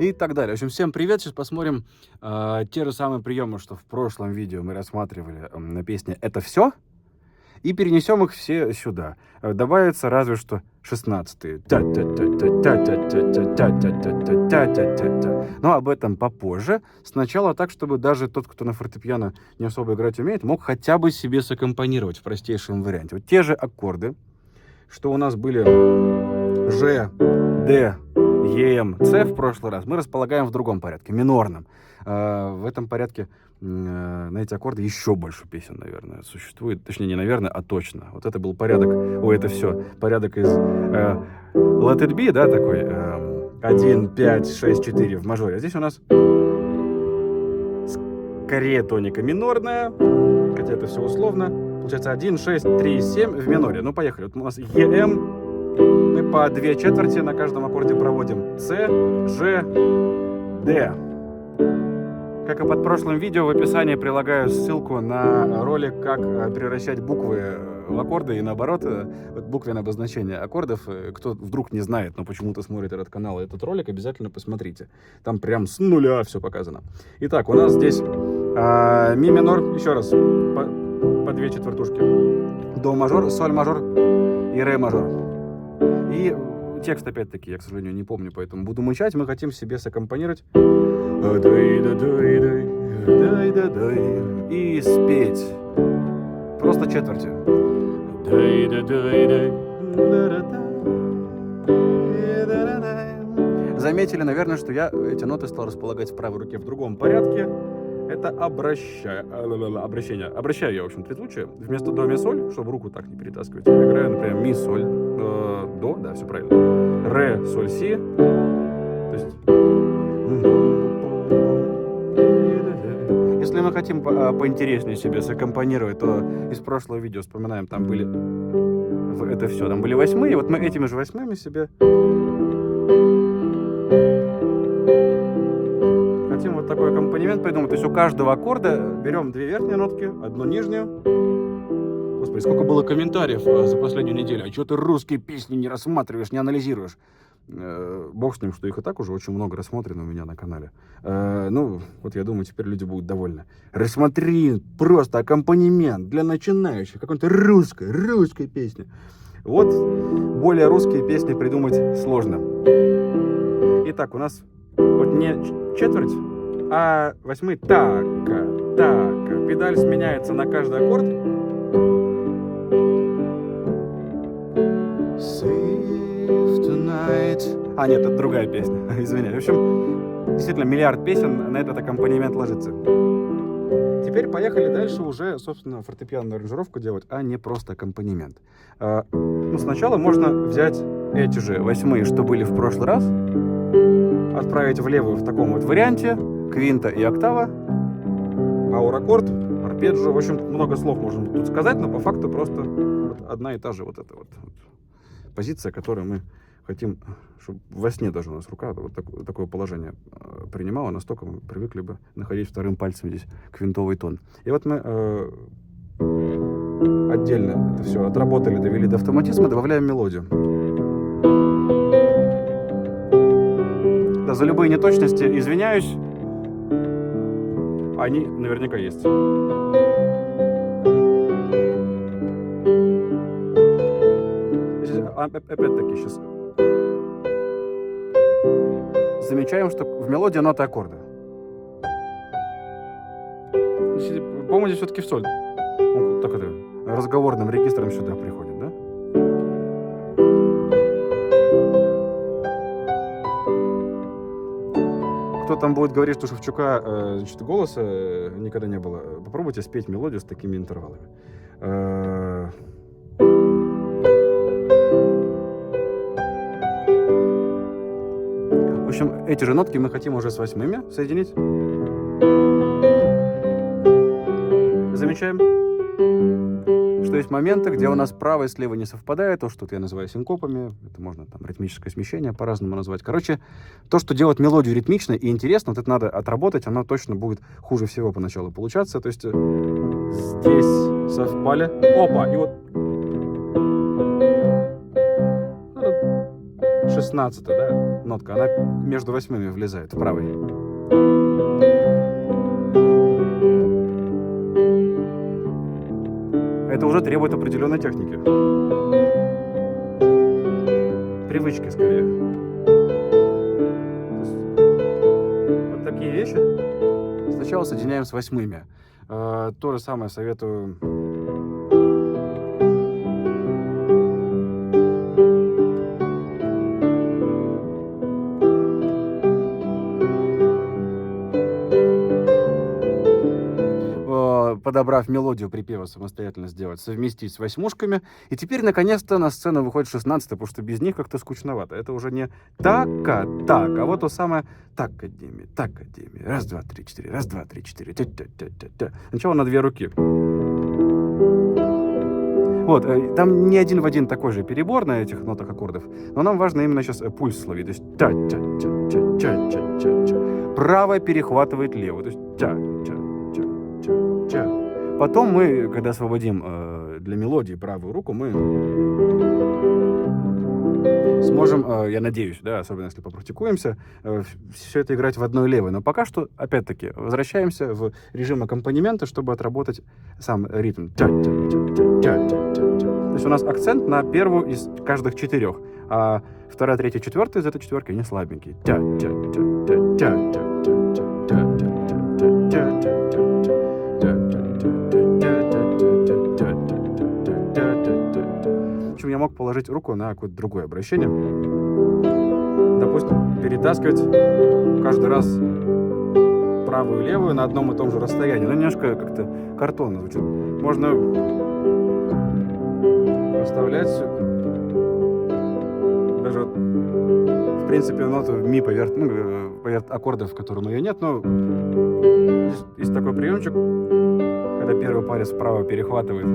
и так далее. В общем, всем привет. Сейчас посмотрим те же самые приемы, что в прошлом видео мы рассматривали на песне «Это все», и перенесем их все сюда. Добавится разве что 16-е. Но об этом попозже. Сначала так, чтобы даже тот, кто на фортепиано не особо играть умеет, мог хотя бы себе саккомпанировать в простейшем варианте. Вот те же аккорды, что у нас были Ж, Д, Е, М, С в прошлый раз, мы располагаем в другом порядке, минорном. В этом порядке на эти аккорды еще больше песен, наверное, существует. Точнее, не наверное, а точно. Вот это был порядок, это все, порядок из Let It Be, да, такой 1, 5, 6, 4 в мажоре. А здесь у нас скорее тоника минорная, хотя это все условно. Получается 1, 6, 3, 7 в миноре. Ну, поехали. Вот у нас ЕМ, мы по 2 четверти на каждом аккорде проводим. С, Ж, Д. Как и под прошлым видео, в описании прилагаю ссылку на ролик, как превращать буквы в аккорды и наоборот, вот буквенное обозначение аккордов. Кто вдруг не знает, но почему-то смотрит этот канал и этот ролик, обязательно посмотрите. Там прям с нуля все показано. Итак, у нас здесь ми минор, еще раз, по 2 четвертушки. До мажор, соль мажор и ре мажор. И текст, опять-таки, я, к сожалению, не помню, поэтому буду мычать. Мы хотим себе саккомпанировать. И спеть. Просто четверти. Заметили, наверное, что я эти ноты стал располагать в правой руке в другом порядке. Это обращение. Обращаю я, в общем, 3 случая. Вместо до, ми, соль, чтобы руку так не перетаскивать, я играю, например, ми, соль, до, да, все правильно. Ре, соль, си. То есть... Если мы хотим поинтереснее себе саккомпанировать, то из прошлого видео вспоминаем, там были... Это все, там были 8-е, вот мы этими же 8-ми себе... Хотим вот такой аккомпанемент придумать. То есть у каждого аккорда берем 2 верхние нотки, 1 нижнюю. Господи, сколько было комментариев за последнюю неделю. А что ты русские песни не рассматриваешь, не анализируешь? Бог с ним, что их и так уже очень много рассмотрено у меня на канале. Ну, вот я думаю, теперь люди будут довольны. Рассмотри просто аккомпанемент для начинающих. Какой-то русской песни. Вот более русские песни придумать сложно. Итак, у нас вот не четверть, а 8-й така. Педаль сменяется на каждый аккорд. Save tonight. А, нет, это другая песня. Извиняюсь. В общем, действительно, миллиард песен на этот аккомпанемент ложится. Теперь поехали дальше уже, собственно, фортепианную аранжировку делать, а не просто аккомпанемент. Ну, сначала можно взять эти же 8-е, что были в прошлый раз, отправить в левую в таком вот варианте, квинта и октава, пауэр-аккорд, арпеджио. В общем, много слов можно тут сказать, но по факту просто вот одна и та же вот эта вот позиция, которую мы хотим, чтобы во сне даже у нас рука вот такое положение принимала, настолько мы привыкли бы находить вторым пальцем здесь квинтовый тон. И вот мы отдельно это все отработали, довели до автоматизма, добавляем мелодию. Да, за любые неточности извиняюсь, они наверняка есть. Опять-таки сейчас замечаем, что в мелодии ноты аккорда. По-моему, здесь все-таки в соль. Ну, так это разговорным регистром сюда приходит, да? Кто там будет говорить, что Шевчука значит, голоса никогда не было, попробуйте спеть мелодию с такими интервалами. В общем, эти же нотки мы хотим уже с 8-ми соединить. Замечаем, что есть моменты, где у нас право и слева не совпадает, то, что я называю синкопами, это можно там ритмическое смещение по-разному назвать. Короче, то, что делает мелодию ритмично и интересно, вот это надо отработать, оно точно будет хуже всего поначалу получаться. То есть здесь совпали, опа, и вот 16-я, да, нотка, она между восьмыми влезает, в правой. Это уже требует определенной техники. Привычки, скорее. Вот такие вещи сначала соединяем с восьмыми. То же самое советую... подобрав мелодию припева самостоятельно сделать, совместить с восьмушками. И теперь, наконец-то, на сцену выходит 16-я, потому что без них как-то скучновато. Это уже не так, а вот то самое так-кадеми. Раз, два, три, четыре. Раз, два, три, четыре. Тя-тя-тя-тя-тя. Сначала на две руки. Вот, там не один в один такой же перебор на этих нотах аккордов, но нам важно именно сейчас пульс словить. То есть тя-тя-тя-тя-тя-тя-тя. Правая перехватывает левую. То есть тя-тя-тя-тя-тя. Потом мы, когда освободим для мелодии правую руку, мы сможем, я надеюсь, да, особенно если попрактикуемся, все это играть в одной левой. Но пока что, опять-таки, возвращаемся в режим аккомпанемента, чтобы отработать сам ритм. То есть у нас акцент на первую из каждых четырех, а вторая, третья, четвертая из этой четверки, они слабенькие. В общем, я мог положить руку на какое-то другое обращение. Допустим, перетаскивать каждый раз правую и левую на одном и том же расстоянии. Ну, немножко как-то картонно звучит. Можно оставлять даже, в принципе, ноту ми поверх аккордов, в котором ее нет, но есть такой приемчик, когда первый палец вправо перехватывает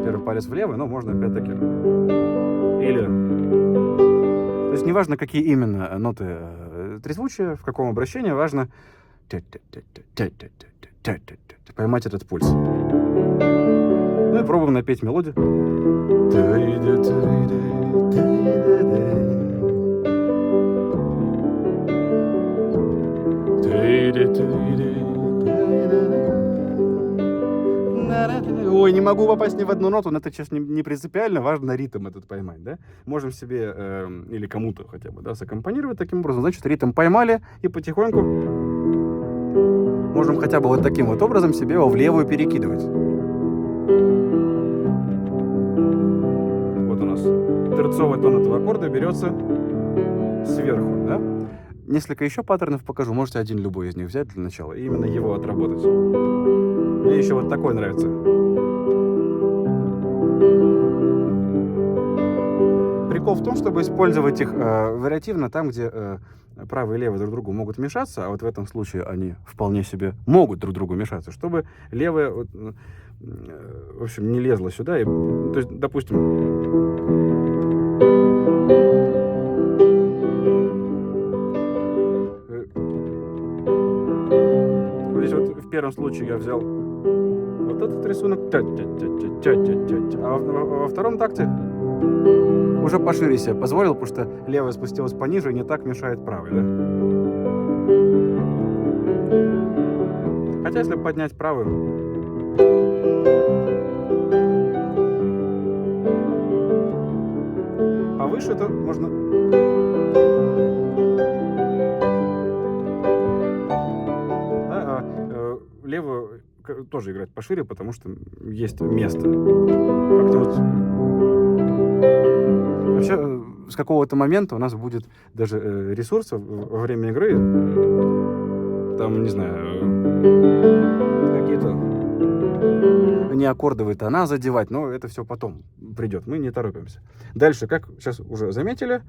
первый палец влево, но можно опять-таки или... То есть неважно, какие именно ноты трезвучия, в каком обращении, важно поймать этот пульс. Ну и пробуем напеть мелодию. Ой, не могу попасть ни в одну ноту, но это сейчас не принципиально, важно ритм этот поймать, да? Можем себе, или кому-то хотя бы, да, саккомпанировать таким образом. Значит, ритм поймали и потихоньку можем хотя бы вот таким вот образом себе его в левую перекидывать. Вот у нас терцовый тон этого аккорда берется сверху, да? Несколько еще паттернов покажу, можете один любой из них взять для начала и именно его отработать. Мне еще вот такой нравится. Прикол в том, чтобы использовать их вариативно там, где правый и левый друг другу могут мешаться, а вот в этом случае они вполне себе могут друг другу мешаться, чтобы левая, в общем, не лезла сюда. И, то есть, допустим, вот здесь вот в первом случае я взял вот этот рисунок, а во втором такте уже пошире себе позволил, потому что левая спустилась пониже и не так мешает правой, да? Хотя если поднять правую, повыше, то можно... Да, левую тоже играть пошире, потому что есть место. Как-то вот... Вообще, с какого-то момента у нас будет даже ресурсов во время игры, там, не знаю, какие-то не аккордовые тона задевать, но это все потом придет, мы не торопимся. Дальше, как сейчас уже заметили,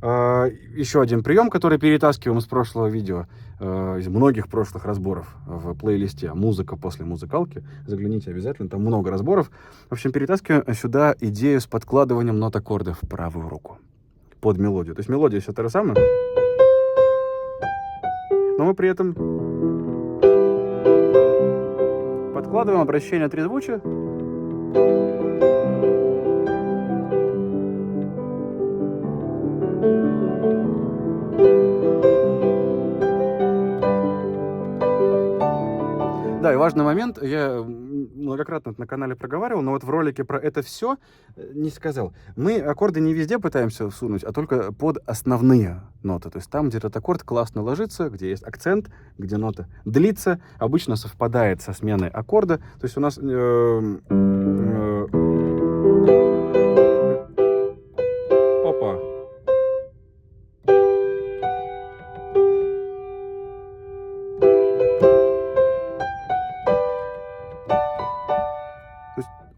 еще один прием, который перетаскиваем из прошлого видео, из многих прошлых разборов в плейлисте «Музыка после музыкалки». Загляните обязательно, там много разборов. В общем, перетаскиваем сюда идею с подкладыванием нот аккордов в правую руку под мелодию. То есть мелодия все та же самая, но мы при этом подкладываем обращение трезвучия Да, и важный момент, я многократно это на канале проговаривал, но вот в ролике про это все не сказал. Мы аккорды не везде пытаемся всунуть, а только под основные ноты. То есть там, где этот аккорд классно ложится, где есть акцент, где нота длится, обычно совпадает со сменой аккорда. То есть у нас... Опа.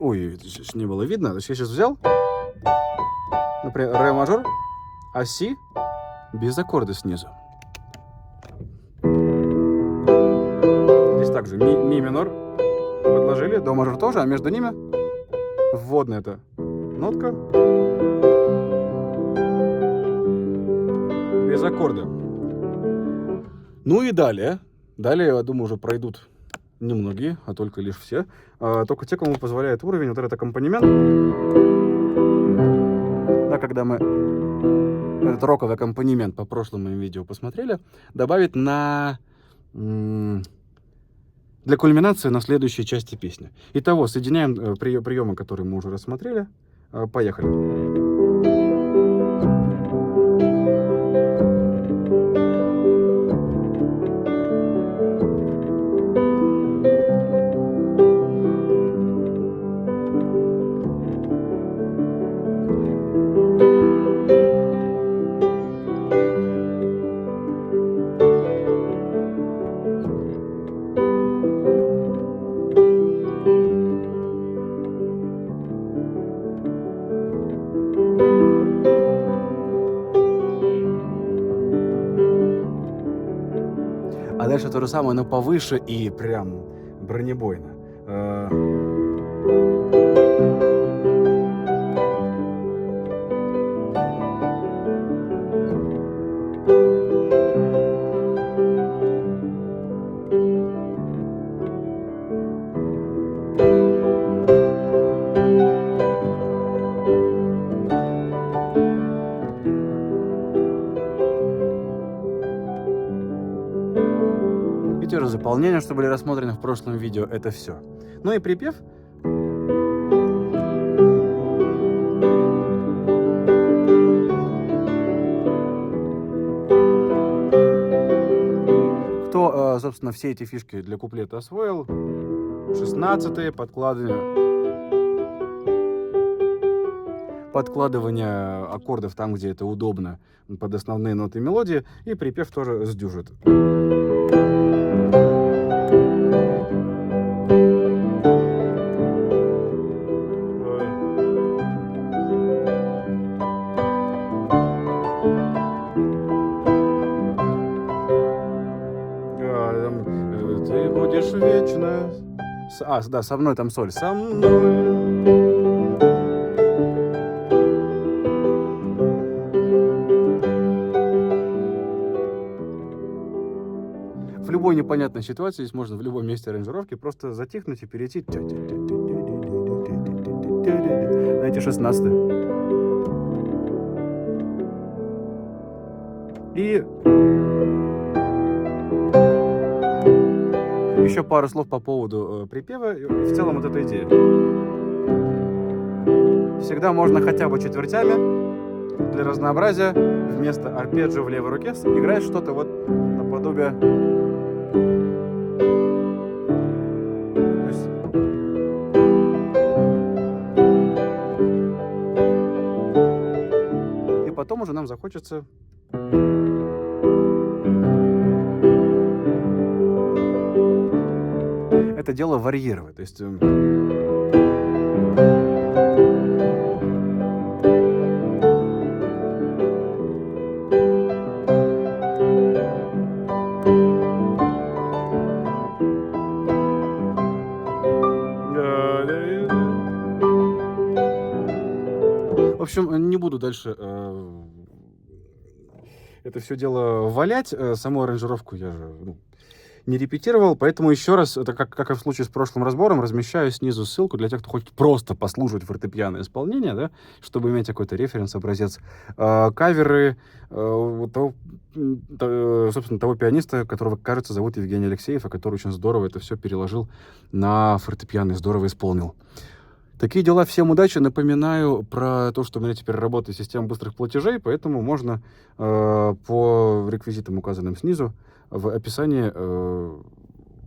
Ой, это сейчас не было видно. То есть я сейчас взял, например, ре мажор, а си без аккорда снизу. Здесь также ми минор подложили, до мажор тоже, а между ними вводная эта нотка без аккорда. Ну и далее. Далее, я думаю, уже пройдут немногие, а только лишь все. Только те, кому позволяет уровень, вот этот аккомпанемент. Да, когда мы этот роковый аккомпанемент по прошлому видео посмотрели, добавить на... для кульминации на следующей части песни. Итого, соединяем приемы, которые мы уже рассмотрели. Поехали. А дальше то же самое, но повыше и прям бронебойно. Те же заполнения, что были рассмотрены в прошлом видео, это все. Ну и припев. Кто, собственно, все эти фишки для куплета освоил, 16-е, подкладывание аккордов там, где это удобно, под основные ноты мелодии, и припев тоже сдюжит. Ты будешь вечно... да, со мной там соль. Со мной. В любой непонятной ситуации, здесь можно в любом месте аранжировки просто затихнуть и перейти на эти 16-е. И еще пару слов по поводу припева и в целом вот этой идеи. Всегда можно хотя бы четвертями для разнообразия вместо арпеджио в левой руке играть что-то вот наподобие. И потом уже нам захочется это дело варьировать. То есть в общем, не буду дальше это все дело валять. Саму аранжировку я же не репетировал, поэтому еще раз, это как и в случае с прошлым разбором, размещаю снизу ссылку для тех, кто хочет просто послушать фортепианное исполнение, да, чтобы иметь какой-то референс, образец. Каверы собственно, того пианиста, которого, кажется, зовут Евгений Алексеев, а который очень здорово это все переложил на фортепиано и здорово исполнил. Такие дела. Всем удачи. Напоминаю про то, что у меня теперь работает система быстрых платежей, поэтому можно по реквизитам, указанным снизу, в описании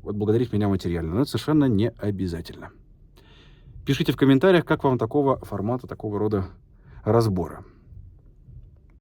отблагодарить меня материально. Но это совершенно не обязательно. Пишите в комментариях, как вам такого формата, такого рода разбора.